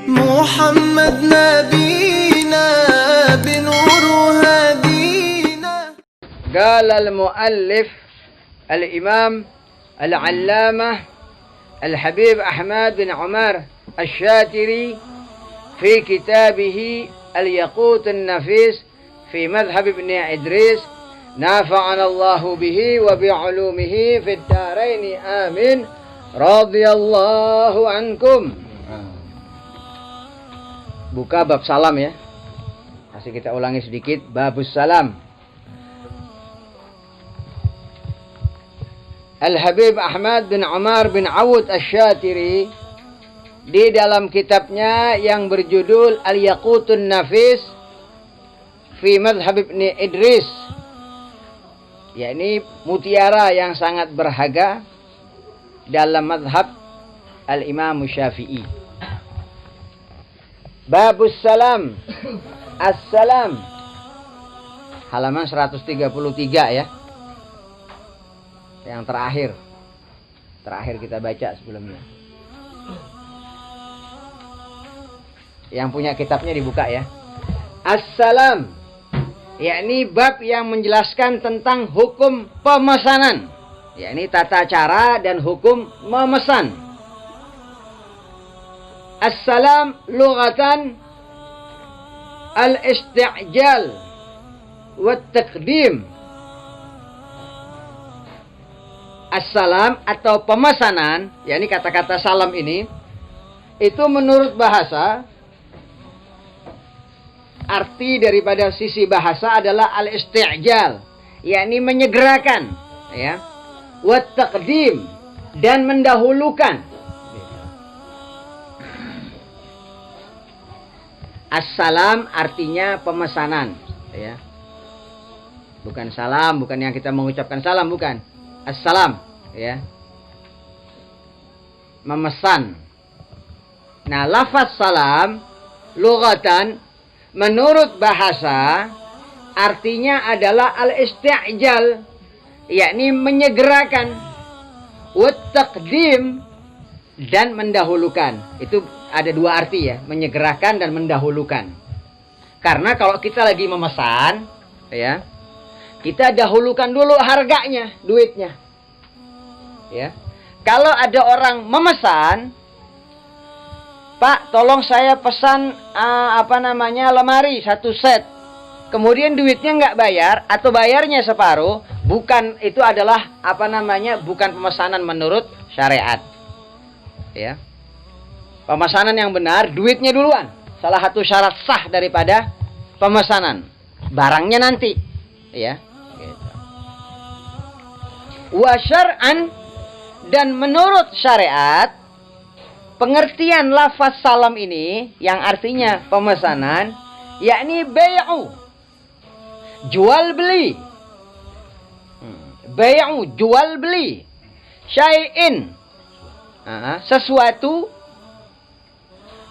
محمد نبينا بنور هدينا. قال المؤلف الإمام العلامة الحبيب أحمد بن عمر الشاتري في كتابه الياقوت النفيس في مذهب ابن إدريس نافعنا الله به وبعلومه في الدارين آمين رضي الله عنكم. Buka bab salam ya. Masih kita ulangi sedikit babus salam. Al-Habib Ahmad bin Umar bin Awud Asy-Syatiri di dalam kitabnya yang berjudul Al-Yaqutun Nafis fi Madhhab Ibn Idris, yakni mutiara yang sangat berharga dalam madhab Al-Imam Syafi'i. Babus salam. Assalam. Halaman 133 ya. Yang terakhir kita baca sebelumnya. Yang punya kitabnya dibuka ya. Assalam, yakni bab yang menjelaskan tentang hukum pemesanan, yakni tata cara dan hukum memesan. Assalam lughatan al-isti'jal wa taqdim. Assalam atau pemesanan, yakni kata-kata salam ini, itu menurut bahasa, arti daripada sisi bahasa adalah al-isti'jal, yakni menyegerakan, ya, wa taqdim, dan mendahulukan. Assalam artinya pemesanan, ya. Bukan salam, bukan yang kita mengucapkan salam, bukan. Assalam, ya. Memesan. Nah, lafaz salam lughatan menurut bahasa artinya adalah al-isti'jal, yakni menyegerakan, wa taqdim, dan mendahulukan. Itu ada dua arti ya, menyegerakan dan mendahulukan. Karena kalau kita lagi memesan, ya, kita dahulukan dulu harganya, duitnya. Ya. Kalau ada orang memesan, Pak, tolong saya pesan lemari 1 set. Kemudian duitnya nggak bayar atau bayarnya separuh, bukan, itu adalah bukan pemesanan menurut syariat. Ya. Pemesanan yang benar, duitnya duluan. Salah satu syarat sah daripada pemesanan. Barangnya nanti, ya. Gitu. Wa syar'an, dan menurut syariat, pengertian lafaz salam ini yang artinya pemesanan, yakni bai'u, jual beli. Bai'u, jual beli. Syai'in, sesuatu,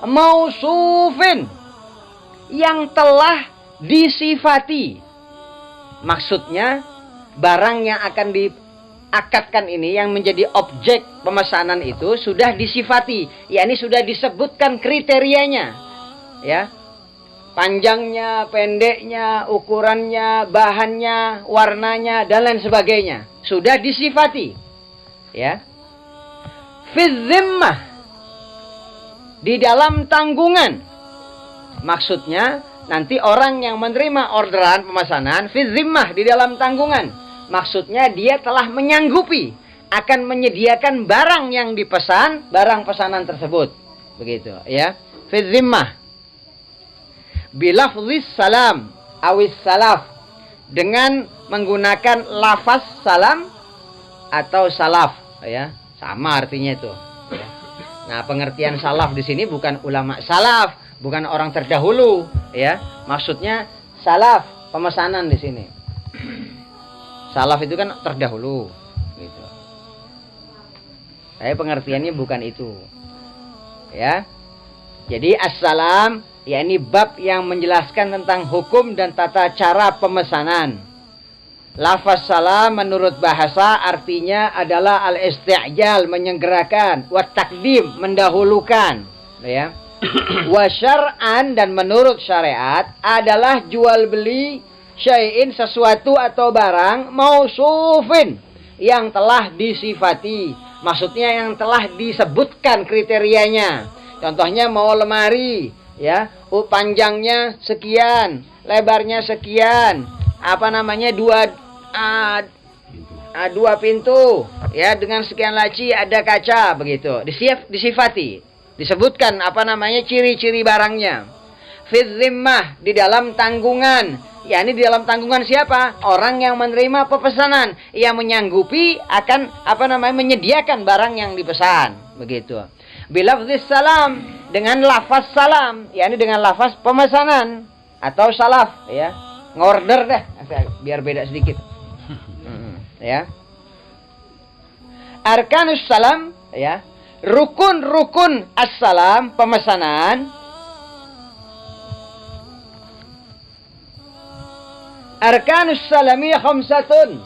mausufin, yang telah disifati. Maksudnya barang yang akan diakadkan ini, yang menjadi objek pemesanan itu sudah disifati, yakni sudah disebutkan kriterianya, ya, panjangnya, pendeknya, ukurannya, bahannya, warnanya, dan lain sebagainya, sudah disifati, ya. Fi zimmah, di dalam tanggungan. Maksudnya nanti orang yang menerima orderan pemesanan fi zimmah, di dalam tanggungan. Maksudnya dia telah menyanggupi akan menyediakan barang yang dipesan, barang pesanan tersebut. Begitu, ya. Fi zimmah. Bilafzis salam awis salaf, dengan menggunakan lafaz salam atau salaf, ya. Sama artinya itu. Nah, pengertian salaf di sini bukan ulama salaf, bukan orang terdahulu, ya. Maksudnya salaf, pemesanan di sini. Salaf itu kan terdahulu, gitu. Tapi pengertiannya bukan itu, ya. Jadi assalam, yakni bab yang menjelaskan tentang hukum dan tata cara pemesanan. Lafaz salam menurut bahasa artinya adalah al-isti'jal, menyegerakan, wa taqdim, mendahulukan, ya. Wa syar'an, dan menurut syariat adalah jual beli syai'in, sesuatu atau barang, mausufin, yang telah disifati. Maksudnya yang telah disebutkan kriterianya. Contohnya mau lemari, ya, panjangnya sekian, lebarnya sekian, dua pintu, ya, dengan sekian laci, ada kaca, begitu. Disifati, disebutkan ciri-ciri barangnya. Fi zimmah, di dalam tanggungan. Ya, ini di dalam tanggungan siapa? Orang yang menerima pepesanan, yang menyanggupi akan menyediakan barang yang dipesan, begitu. Bilafzis salam, dengan lafaz salam, ya, ini dengan lafaz pemesanan atau salaf, ya. Ngorder deh, biar beda sedikit. Ya. Arkanus salam, ya. Rukun-rukun as-salam, pemesanan. Arkanus salami khamsatun.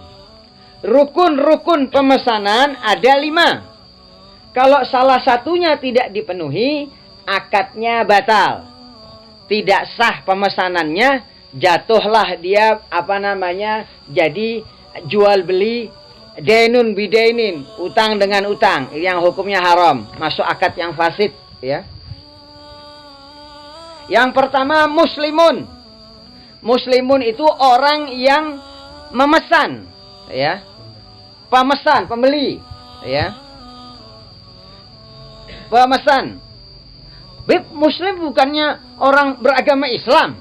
Rukun-rukun pemesanan ada 5. Kalau salah satunya tidak dipenuhi, akadnya batal. Tidak sah pemesanannya, jatuhlah dia jadi jual beli dainun bidainin, utang dengan utang, yang hukumnya haram, masuk akad yang fasid, ya. Yang pertama muslimun. Muslimun itu orang yang memesan, ya. Pemesan, pembeli, ya. Pemesan. Beb, muslim bukannya orang beragama Islam.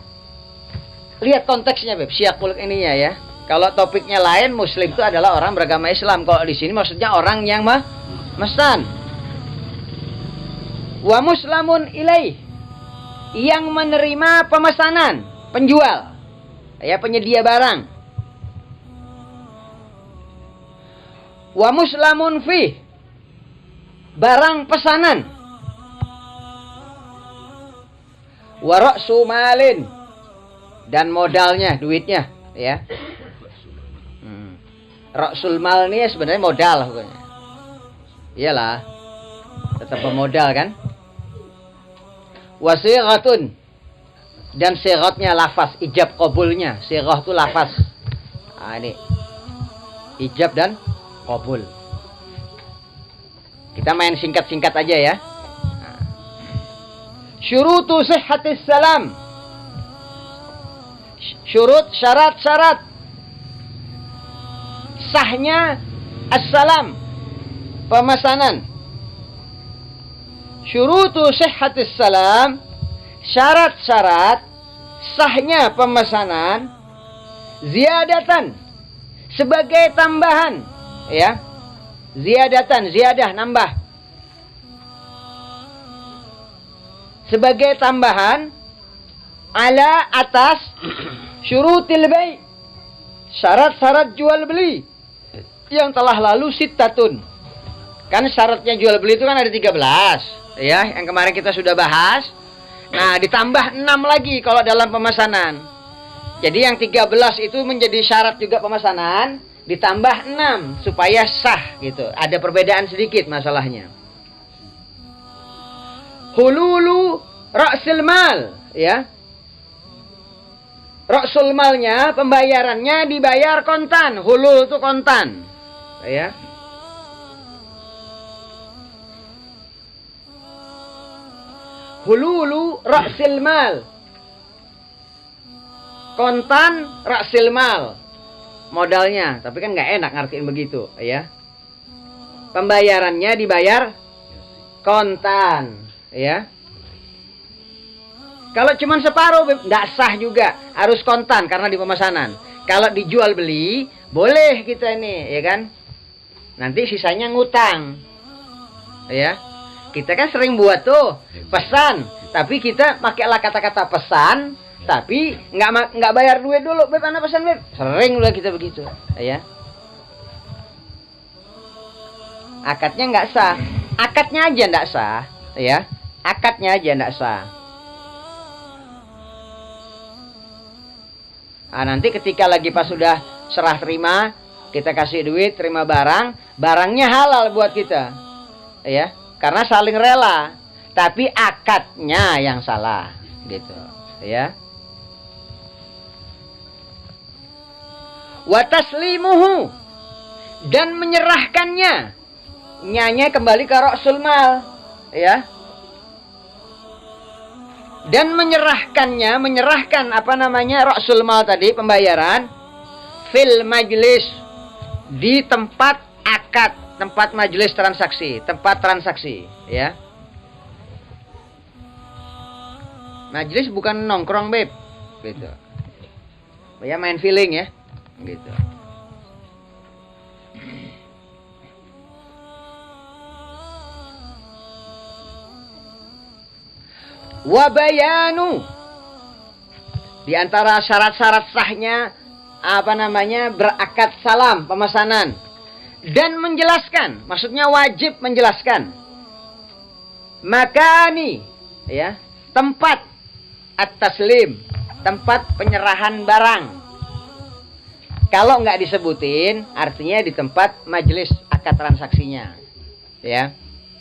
Lihat konteksnya, Beb, siyakul ininya, ya. Kalau topiknya lain, muslim itu adalah orang beragama Islam. Kalau di sini maksudnya orang yang memesan. Wa muslamun ilaih, yang menerima pemesanan, penjual, ya, penyedia barang. Wa muslamun fi, barang pesanan. Wa ra'su malin, dan modalnya, duitnya, ya. Ra'sul mal ini sebenarnya modal, pokoknya. Iyalah, tetap pemodal kan. Wa sighatun, dan sighatnya lafaz, ijab qabulnya. Sighah itu lafaz. Nah, ini ijab dan qabul. Kita main singkat-singkat aja, ya. Syurutu sihhatis salam. Syurut, syarat-syarat sahnya assalam, pemesanan. Syurutu sihhatis salam, syarat-syarat sahnya pemesanan, ziyadatan, sebagai tambahan, ya. Ziyadatan, ziyadah, nambah. Sebagai tambahan, ala, atas, syurutil bai', syarat-syarat jual beli yang telah lalu sittatun. Kan syaratnya jual beli itu kan ada 13, ya, yang kemarin kita sudah bahas. Nah, ditambah 6 lagi kalau dalam pemesanan. Jadi yang 13 itu menjadi syarat juga pemesanan, ditambah 6 supaya sah, gitu. Ada perbedaan sedikit masalahnya. Hululu ra'sil mal, ya. Ra'sul malnya, pembayarannya dibayar kontan. Hulul itu kontan, ya. Hululu ra'sil mal, kontan ra'sil mal, modalnya. Tapi kan nggak enak ngartiin begitu, ya. Pembayarannya dibayar kontan, ya. Kalau cuma separuh, nggak sah juga, harus kontan karena di pemesanan. Kalau dijual beli, boleh kita ini, ya kan. Nanti sisanya ngutang, ya. Kita kan sering buat tuh pesan, tapi kita pakailah kata-kata pesan, tapi nggak bayar duit dulu. Beb, anak pesan, Beb. Sering udah kita begitu, ya. Akadnya nggak sah, akadnya aja nggak sah, ya. Akadnya aja nggak sah. Nah, nanti ketika lagi pas sudah serah terima, kita kasih duit, terima barang, barangnya halal buat kita, ya, karena saling rela. tapi akadnya yang salah, gitu, ya. Wa taslimuhu, dan menyerahkannya, nyanya kembali ke Ra'sul Mal, ya. Dan menyerahkan apa namanya Ra'sul Mal tadi, pembayaran fil majlis, di tempat akad, tempat majelis transaksi, tempat transaksi, ya. Majelis bukan nongkrong, Beb, gitu. Ya, main feeling ya, gitu. Wabayanu, di antara syarat-syarat sahnya apa namanya berakad salam pemesanan, dan menjelaskan, maksudnya wajib menjelaskan makani, ya, tempat at-taslim, tempat penyerahan barang. Kalau nggak disebutin, artinya di tempat majelis akad transaksinya, ya.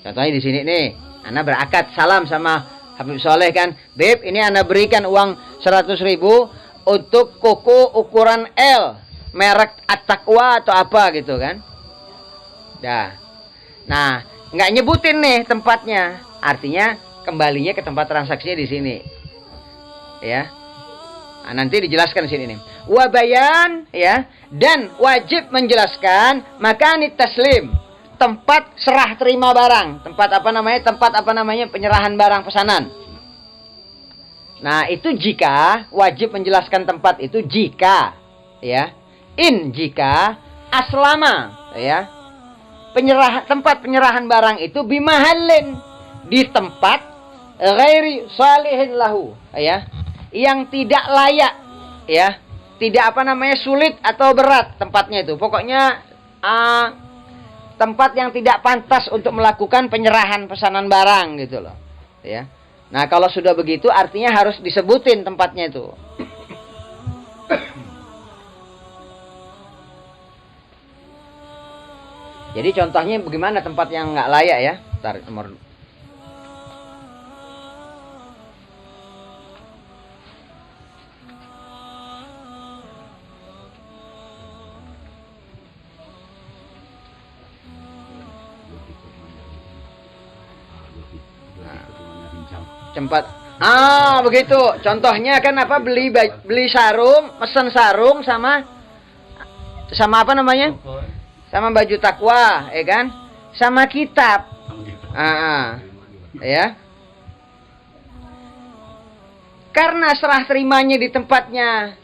Contohnya di sini nih, ana berakad salam sama Habib Soleh kan, Beb, ini ana berikan uang 100.000 untuk kuku ukuran L, merek At-Taqwa atau apa gitu kan. Dah. Nah, nggak nyebutin nih tempatnya, artinya kembalinya ke tempat transaksinya di sini, ya. Nah, nanti dijelaskan di sini nih. Wabayan, ya, dan wajib menjelaskan makanit taslim, tempat serah terima barang, tempat apa namanya penyerahan barang pesanan. Nah, itu jika wajib menjelaskan tempat itu jika, ya, jika aslama, ya, tempat penyerahan barang itu bimahallin, di tempat ghairi salihin lahu, ya, yang tidak layak, ya, tidak sulit atau berat tempatnya itu, pokoknya tempat yang tidak pantas untuk melakukan penyerahan pesanan barang gitu loh, ya. Nah, kalau sudah begitu artinya harus disebutin tempatnya itu. Jadi contohnya bagaimana tempat yang nggak layak, ya. Tarik nomor. Tempat begitu. Contohnya kan apa, beli sarung, mesen sarung sama apa namanya? Sama baju takwa, ya kan? Sama kitab. Ya. Karena serah terimanya di tempatnya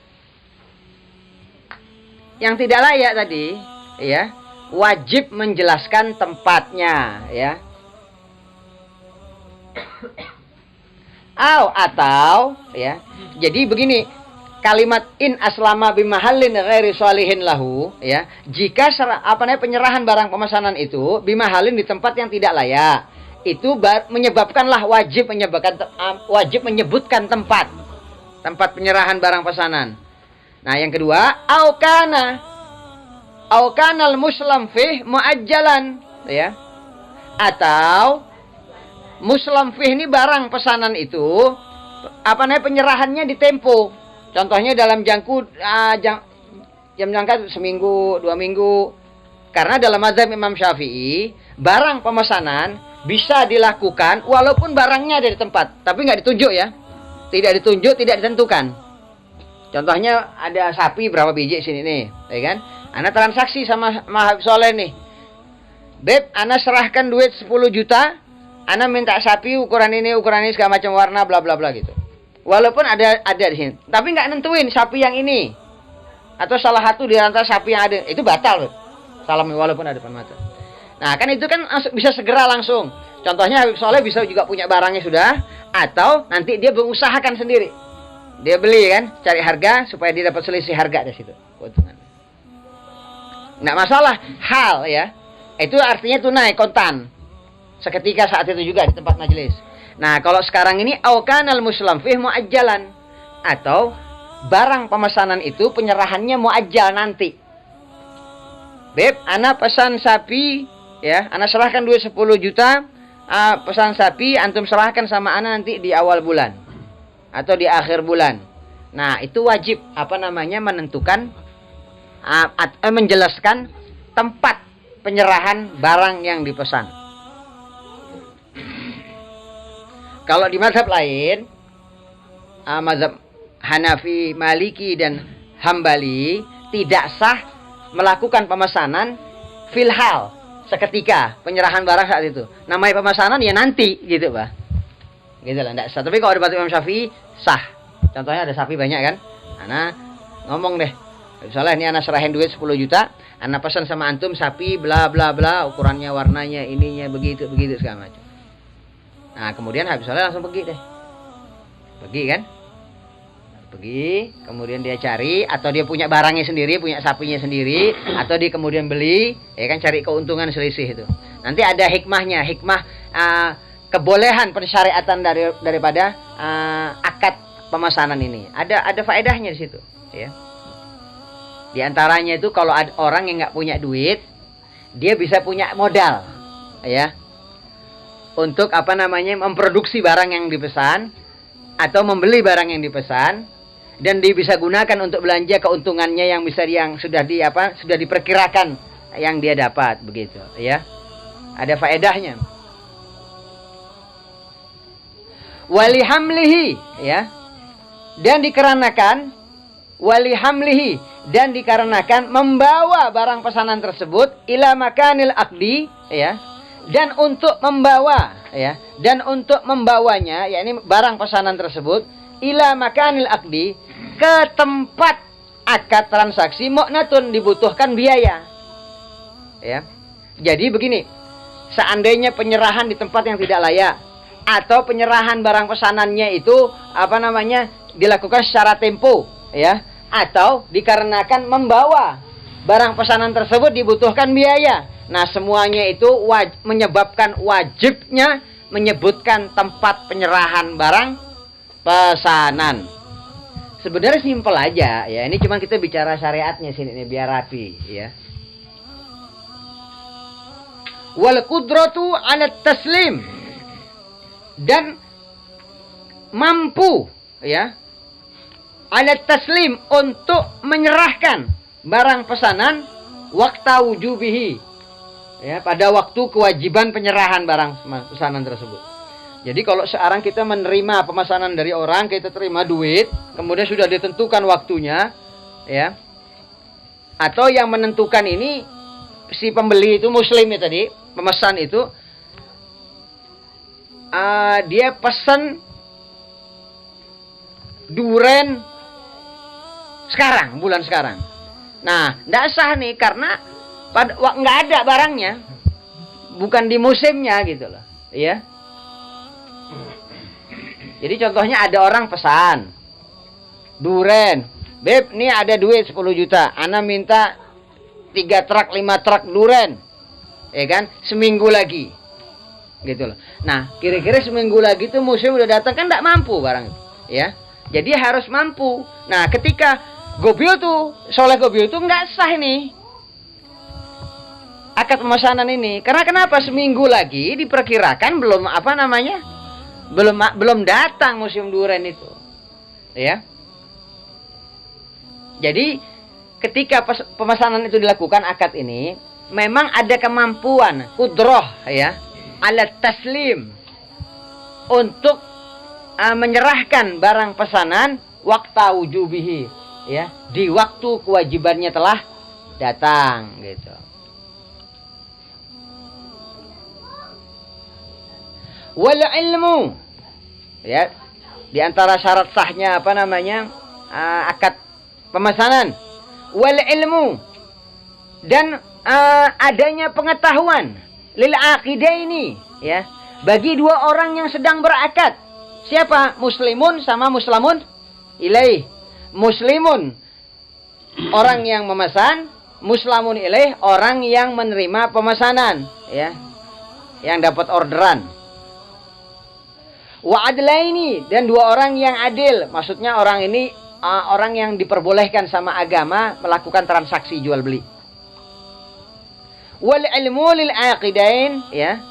yang tidak layak tadi, ya, wajib menjelaskan tempatnya, ya. Atau ya, jadi begini, kalimat in aslama bimahallin ghairi shalihin lahu, ya, jika penyerahan barang pemesanan itu bimahallin di tempat yang tidak layak, itu menyebabkanlah wajib menyebutkan tempat penyerahan barang pesanan. Nah, yang kedua, au kana al-muslim fih muajjalan, ya, atau muslim fih ini barang pesanan itu penyerahannya di tempo. Contohnya dalam jam jangka seminggu, 2 minggu. Karena dalam mazhab Imam Syafi'i, barang pemesanan bisa dilakukan walaupun barangnya ada di tempat, tapi nggak ditunjuk, ya. Tidak ditunjuk, tidak ditentukan. Contohnya ada sapi berapa biji sini nih, ya kan? Ana transaksi sama Habib Soleh nih. Beb, ana serahkan duit 10 juta. Ana minta sapi ukuran ini segala macam warna bla bla bla gitu. Walaupun ada di sini, tapi nggak nentuin sapi yang ini atau salah satu di antara sapi yang ada, itu batal, salam walaupun ada depan mata. Nah, kan itu kan bisa segera langsung. Contohnya Habib Soleh bisa juga punya barangnya sudah, atau nanti dia mengusahakan sendiri. Dia beli kan, cari harga supaya dia dapat selisih harga dari situ. Nggak masalah hal, ya. Itu artinya tunai kontan. Seketika saat itu juga di tempat majelis. Nah, kalau sekarang ini aukanal muslim fih muajjalan, atau barang pemesanan itu penyerahannya muajjal nanti. Beb, ana pesan sapi, ya, ana serahkan duit 10 juta, pesan sapi antum serahkan sama ana nanti di awal bulan atau di akhir bulan. Nah, itu wajib menentukan menjelaskan tempat penyerahan barang yang dipesan. Kalau di mazhab lain, mazhab Hanafi, Maliki dan Hambali, tidak sah melakukan pemesanan filhal, seketika penyerahan barang saat itu. Namanya pemesanan ya nanti gitu, Pak. Gitu lah, enggak sah. Tapi kalau di mazhab Imam Syafi'i sah. Contohnya ada sapi banyak kan? Ana ngomong deh. Misalnya ini ana serahin duit 10 juta, ana pesan sama antum sapi bla bla bla, ukurannya, warnanya, ininya begitu segala macam. Nah, kemudian habis sholat langsung pergi deh. Pergi kan? Pergi, kemudian dia cari, atau dia punya barangnya sendiri, punya sapinya sendiri, atau dia kemudian beli, ya kan, cari keuntungan selisih itu. Nanti ada hikmahnya, hikmah kebolehan pensyariatan daripada akad pemesanan ini. Ada faedahnya di situ, ya. Di antaranya itu kalau ada orang yang nggak punya duit, dia bisa punya modal, ya. Untuk memproduksi barang yang dipesan atau membeli barang yang dipesan, dan dia bisa gunakan untuk belanja keuntungannya yang sudah diperkirakan yang dia dapat, begitu, ya. Ada faedahnya. Walihamlihi, ya. Dan dikarenakan membawa barang pesanan tersebut ila makanil aqdi, ya. Dan untuk membawanya, yakni barang pesanan tersebut ila makanil aqdi, ke tempat akad transaksi, mu'natun, dibutuhkan biaya, ya. Jadi begini, seandainya penyerahan di tempat yang tidak layak atau penyerahan barang pesanannya itu dilakukan secara tempo, ya, atau dikarenakan membawa barang pesanan tersebut dibutuhkan biaya. Nah, semuanya itu menyebabkan wajibnya menyebutkan tempat penyerahan barang pesanan. Sebenarnya simpel aja, ya. Ini cuma kita bicara syariatnya sini, ini biar rapi, ya. Wal qudratu 'ala taslim, dan mampu, ya, 'ala taslim, untuk menyerahkan barang pesanan waqta wujubihi, ya, pada waktu kewajiban penyerahan barang pesanan tersebut. Jadi kalau sekarang kita menerima pemesanan dari orang, kita terima duit, kemudian sudah ditentukan waktunya, ya, atau yang menentukan ini si pembeli itu muslim ya, tadi pemesan itu dia pesan duren sekarang, bulan sekarang. Nah, tidak sah nih, karena nggak ada barangnya, bukan di musimnya gitu loh, ya. Jadi contohnya ada orang pesan duren, beb, nih ada duit 10 juta, ana minta 3 truk 5 truk duren, ya kan, seminggu lagi gitu loh. Nah, kira-kira seminggu lagi tuh musim udah datang, kan nggak mampu barang itu, ya. Jadi harus mampu. Nah, ketika Gobil tuh, soleh Gobil tuh nggak sah nih akad pemesanan ini. Karena kenapa? Seminggu lagi diperkirakan belum datang musim duren itu, ya. Jadi ketika pemesanan itu dilakukan, akad ini memang ada kemampuan kudroh, ya, alat taslim, untuk menyerahkan barang pesanan waqta wujubihi, ya, di waktu kewajibannya telah datang, gitu. Wal ilmu, ya, di antara syarat sahnya akad pemesanan, wal ilmu, dan adanya pengetahuan lil aqidaini, ya, bagi dua orang yang sedang berakad. Siapa? Muslimun sama muslamun ilaih. Muslimun orang yang memesan, muslamun ilaih orang yang menerima pemesanan, ya, yang dapat orderan. Wa adlaini, dan dua orang yang adil, maksudnya orang ini orang yang diperbolehkan sama agama melakukan transaksi jual beli. Wal ilmu lil aqidain, ya,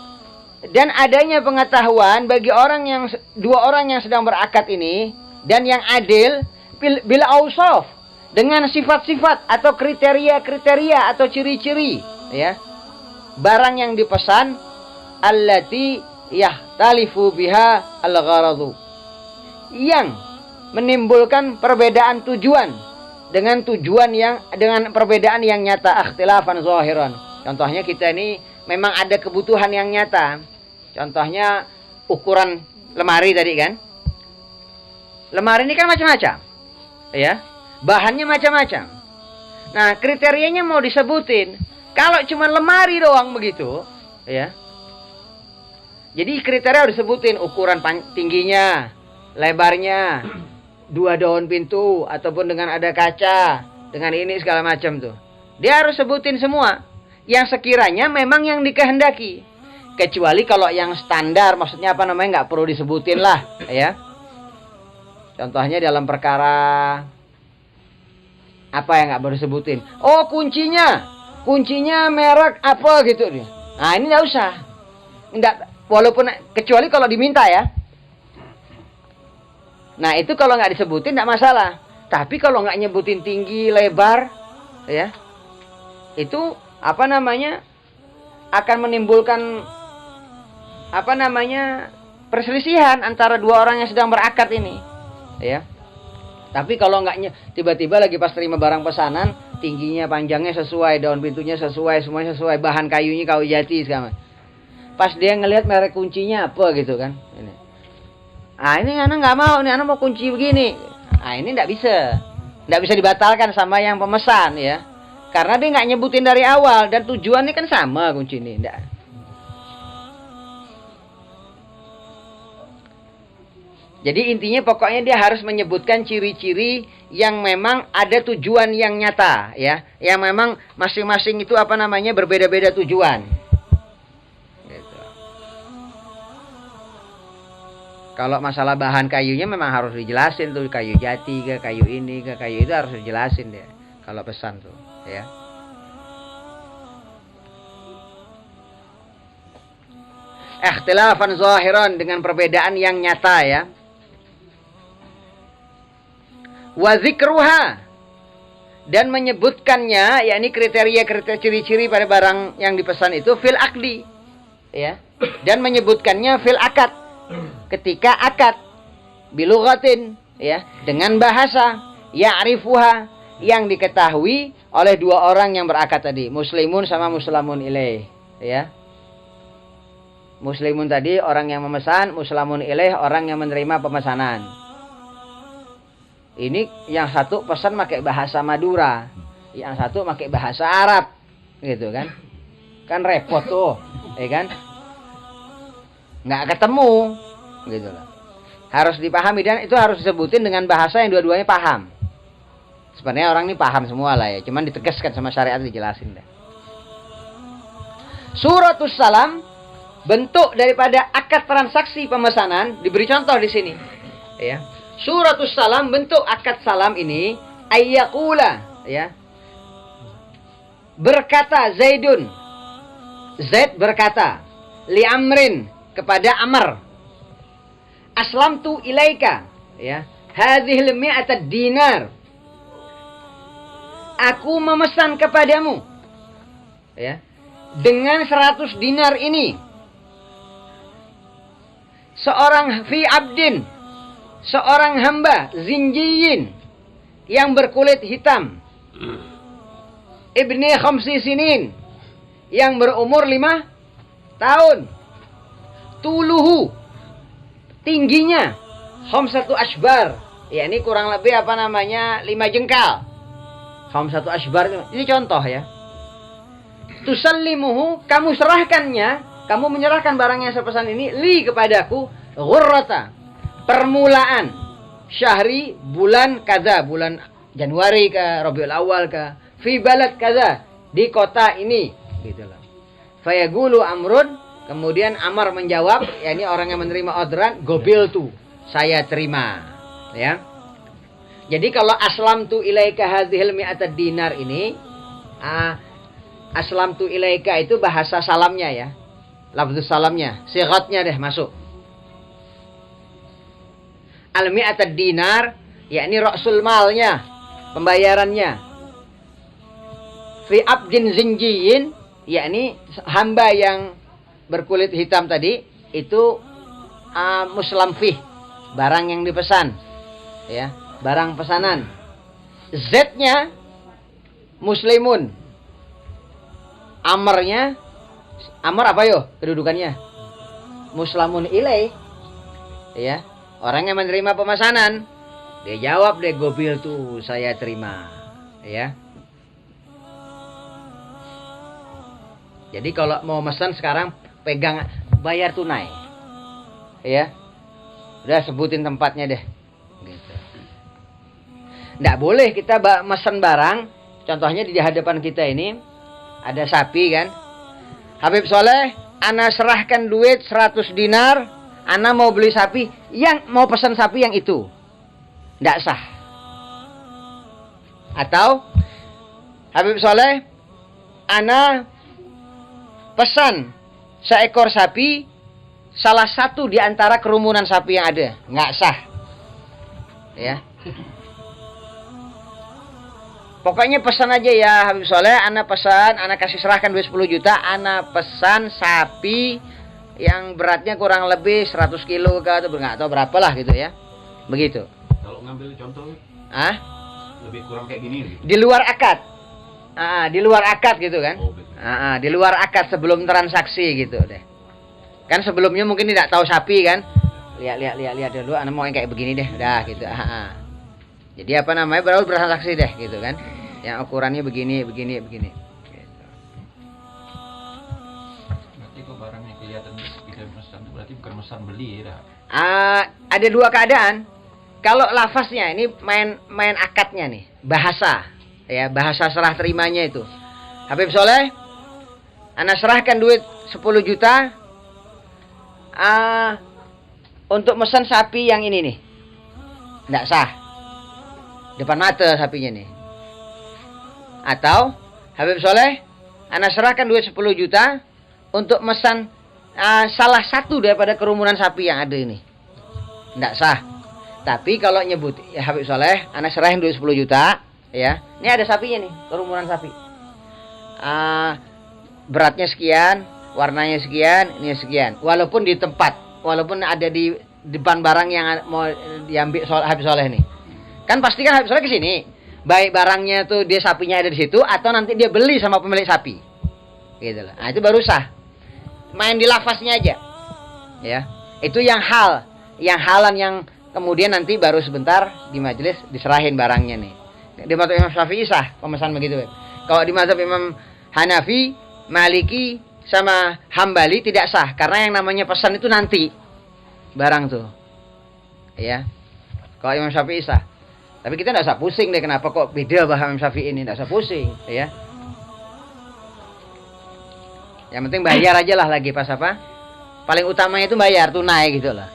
dan adanya pengetahuan bagi dua orang yang sedang berakad ini, dan yang adil bil ausaf, dengan sifat-sifat atau kriteria-kriteria atau ciri-ciri, ya, barang yang dipesan, allati yahtalifu biha al-gharadu, yang menimbulkan perbedaan tujuan dengan perbedaan yang nyata, ikhtilafan zahiran. Contohnya kita ini memang ada kebutuhan yang nyata. Contohnya ukuran lemari tadi kan. Lemari ini kan macam-macam, ya, bahannya macam-macam. Nah, kriterianya mau disebutin. Kalau cuma lemari doang begitu, ya, jadi kriteria harus disebutin, ukuran tingginya, lebarnya, 2 daun pintu, ataupun dengan ada kaca, dengan ini segala macam tuh. Dia harus sebutin semua yang sekiranya memang yang dikehendaki. Kecuali kalau yang standar, maksudnya apa namanya, nggak perlu disebutin lah, ya. Contohnya dalam perkara apa yang nggak perlu disebutin? Oh, kuncinya merek apa gitu. Nah, ini nggak usah. Nggak, walaupun kecuali kalau diminta, ya. Nah, itu kalau nggak disebutin nggak masalah. Tapi kalau nggak nyebutin tinggi, lebar, ya, itu apa namanya, akan menimbulkan apa namanya, perselisihan antara dua orang yang sedang berakad ini, ya. Tapi kalau nggak, tiba-tiba lagi pas terima barang pesanan, tingginya, panjangnya sesuai, daun pintunya sesuai, semuanya sesuai, bahan kayunya kayu jati segala. Pas dia ngelihat merek kuncinya apa gitu kan, ini. Ah, ini anak nggak mau, ini anak mau kunci begini. Ah, ini nggak bisa dibatalkan sama yang pemesan, ya. Karena dia nggak nyebutin dari awal, dan tujuannya kan sama kunci ini, enggak. Jadi intinya pokoknya dia harus menyebutkan ciri-ciri yang memang ada tujuan yang nyata, ya. Yang memang masing-masing itu apa namanya, berbeda-beda tujuan. Gitu. Kalau masalah bahan kayunya memang harus dijelasin tuh, kayu jati ke kayu ini ke kayu itu harus dijelasin dia. Kalau pesan tuh, ya. Ikhtilafan zahiran, dengan perbedaan yang nyata, ya. Wa zikruha, dan menyebutkannya, yakni kriteria-kriteria ciri-ciri pada barang yang dipesan itu fil akdi, ya, dan menyebutkannya fil akad, ketika akad, bilughatin, ya, dengan bahasa ya'rifuha, yang diketahui oleh dua orang yang berakad tadi, muslimun sama muslamun ilaih, ya. Muslimun tadi orang yang memesan, muslamun ilaih orang yang menerima pemesanan. Ini yang satu pesan pakai bahasa Madura, yang satu pakai bahasa Arab, gitu kan? Kan repot tuh, ya kan? Nggak ketemu, gitu lah. Harus dipahami, dan itu harus disebutin dengan bahasa yang dua-duanya paham. Sebenarnya orang ini paham semua lah, ya, cuman ditegaskan sama syariat, dijelasin deh. Suratus salam, bentuk daripada akad transaksi pemesanan, diberi contoh di sini, ya. Suratus salam, bentuk akad salam ini, ayyakula, ya, berkata Zaidun, Zaid berkata, li Amrin, kepada Amr, aslamtu ilaika, ya, hadhil mi'atad dinar, aku memesan kepadamu, ya, dengan 100 dinar ini. Seorang fi abdin, seorang hamba, zinjiyin, yang berkulit hitam, ibni khamsi sinin, yang berumur 5 tahun, tuluhu, tingginya, khamsatu ashbar, ya, ini kurang lebih apa namanya, 5 jengkal. Khamsatu ashbar, ini contoh, ya. Tusallimuhu, kamu serahkannya, kamu menyerahkan barang yang saya pesan ini, li, kepadaku, ghurrata, permulaan syahri, bulan kaza, bulan Januari ke Rabiul Awal ke, fi balad kaza, di kota ini, gitu loh. Fayaqulu Amrun, kemudian Amr menjawab, ya, ini orang yang menerima orderan, gobiltu, saya terima, ya. Jadi kalau aslamtu ilaika hadhil mi'atad dinar ini, aslamtu ilaika itu bahasa salamnya, ya. lafzus salamnya, sighatnya deh masuk. Al-mi'atad dinar, yakni ra'sul malnya, pembayarannya. Fi abdin zinjiyin, yakni hamba yang berkulit hitam tadi, itu muslam fih, barang yang dipesan, ya, barang pesanan. Z-nya muslimun, amarnya, amar apa yo kedudukannya? Muslamun ilai, ya, orang yang menerima pemesanan. Dia jawab deh, gobil tuh saya terima, ya. Jadi kalau mau pesan sekarang pegang, bayar tunai, ya. Udah sebutin tempatnya deh, gitu. Nggak boleh kita mesen barang. Contohnya di hadapan kita ini ada sapi kan. Habib Soleh, ana serahkan duit 100 dinar, ana mau beli sapi, yang mau pesan sapi yang itu. Nggak sah. Atau Habib Soleh, ana pesan seekor sapi, salah satu di antara kerumunan sapi yang ada. Nggak sah. Ya. Pokoknya pesan aja ya Habib Soleh, ana pesan, ana kasih serahkan duit 10 juta, ana pesan sapi yang beratnya kurang lebih 100 kilo ke atau nggak tahu berapa lah gitu ya. Begitu. Kalau ngambil contoh, lebih kurang kayak gini. Di luar akad. Di luar akad gitu kan. Oh, betul. Di luar akad sebelum transaksi gitu deh. Kan sebelumnya mungkin tidak tahu sapi kan. Lihat dulu, ana mau yang kayak begini deh, dah gitu. Jadi apa namanya, baru bertransaksi deh gitu kan. Yang ukurannya begini. Gitu. Berarti kok barangnya kelihatan kita pesan itu berarti bukan pesan beli ya. Ada dua keadaan. Kalau lafaznya ini main akadnya nih, bahasa, ya, bahasa serah terimanya itu. Habib Soleh, ana serahkan duit 10 juta untuk mesen sapi yang ini nih. Nggak sah. Depan mata sapinya nih. Atau Habib Soleh, ana serahkan duit 10 juta untuk mesan salah satu daripada kerumunan sapi yang ada ini. Nggak sah. Tapi kalau nyebut ya Habib Soleh, ana serahin duit 10 juta, ya. Ini ada sapinya nih, kerumunan sapi. Beratnya sekian, warnanya sekian, ini sekian. Walaupun di tempat, walaupun ada di depan barang yang mau diambil Habib Soleh nih. Kan pasti kan Habib Soleh ke sini. Baik barangnya tuh dia sapinya ada di situ atau nanti dia beli sama pemilik sapi. Gitu lah. Itu baru sah. Main di lafaznya aja. Ya. Itu yang halan yang kemudian nanti baru sebentar di majelis diserahin barangnya nih. Di mazhab Imam Syafi'i sah pemesan begitu. Kalau di mazhab Imam Hanafi, Maliki sama Hambali tidak sah karena yang namanya pesan itu nanti barang tuh. Ya. Kalau Imam Syafi'i sah. Tapi kita tidak usah pusing deh kenapa kok beda bahasa Imam Syafi'i ini, tidak usah pusing, ya. Yang penting bayar aja lah lagi pas apa? Paling utamanya itu bayar tunai gitu loh.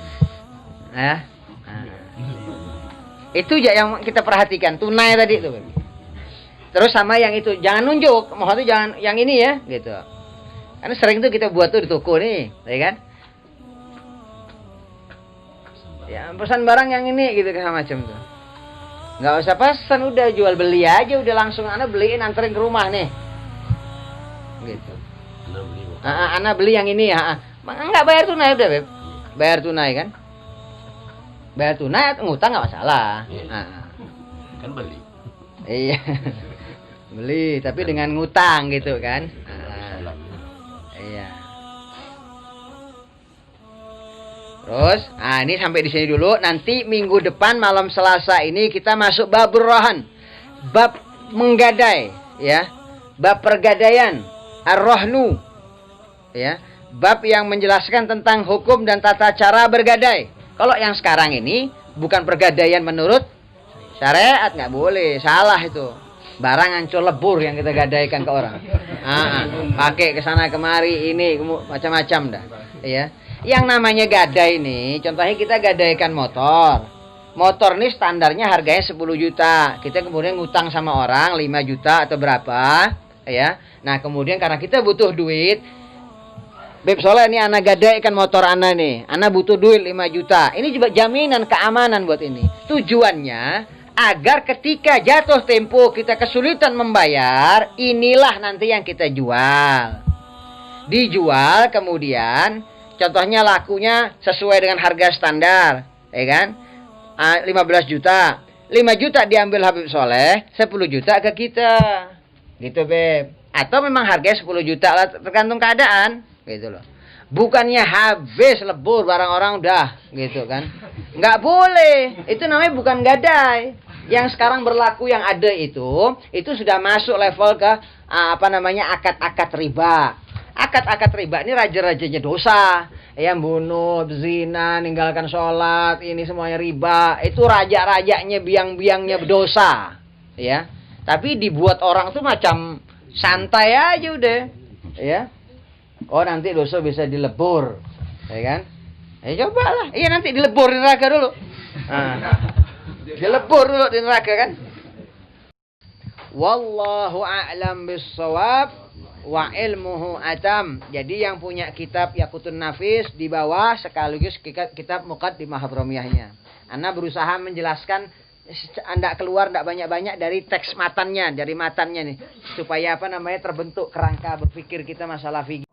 Ya. Itu aja yang kita perhatikan, tunai tadi itu. Terus sama yang itu, jangan nunjuk, maksudnya jangan yang ini ya, gitu. Karena sering tuh kita buat tuh di toko nih, ya kan? Ya, pesan barang yang ini gitu kan macam tuh. Nggak usah pesan, udah jual beli aja, udah langsung ana beliin anterin ke rumah nih. Gitu. Ana beli yang ini ya. Enggak bayar tunai udah, Beb. Bayar tunai kan? Bayar tunai ngutang nggak masalah. Kan beli. Iya. Beli tapi dengan ngutang gitu kan. Iya. Terus, ini sampai di sini dulu. Nanti minggu depan malam Selasa ini kita masuk bab rohan, bab menggadai, ya, bab pergadaian, ar-rohnu, ya, bab yang menjelaskan tentang hukum dan tata cara bergadai. Kalau yang sekarang ini bukan pergadaian menurut syariat, nggak boleh, salah itu. Barang ancur lebur yang kita gadaikan ke orang. Pakai ke sana kemari ini macam-macam dah, ya. Yang namanya gadai ini, contohnya kita gadaikan motor. Motor ini standarnya harganya 10 juta. Kita kemudian ngutang sama orang 5 juta atau berapa, ya. Nah, kemudian karena kita butuh duit, Beb Soleh, ini anak gadaikan motor anak nih. Anak butuh duit 5 juta. Ini juga jaminan keamanan buat ini. Tujuannya agar ketika jatuh tempo kita kesulitan membayar, inilah nanti yang kita jual. Dijual kemudian, contohnya lakunya sesuai dengan harga standar, ya kan? 15 juta. 5 juta diambil Habib Soleh, 10 juta ke kita. Gitu, Beb. Atau memang harganya 10 juta lah, tergantung keadaan. Gitu loh. Bukannya habis lebur barang orang udah gitu kan. Nggak boleh. Itu namanya bukan gadai. Yang sekarang berlaku yang ada itu sudah masuk level ke akad-akad riba. Akad-akad riba ini raja-rajanya dosa. Yang bunuh, zina, ninggalkan sholat, ini semuanya riba. Itu raja-rajanya, biang-biangnya berdosa. Ya. Tapi dibuat orang tuh macam santai aja udah. Ya. Oh nanti dosa bisa dilebur, ya kan? Cobalah, iya nanti dilebur di neraka dulu. Dilebur dulu di neraka kan? Wallahu a'lam bissawab wa ilmuhu atam. Jadi yang punya kitab Yaqutun Nafis di bawah sekaligus kitab Muqaddimah Hadramiyahnya. Ana berusaha menjelaskan Anda keluar tidak banyak-banyak dari teks matannya, dari matannya nih, supaya terbentuk kerangka berpikir kita masalah fikih.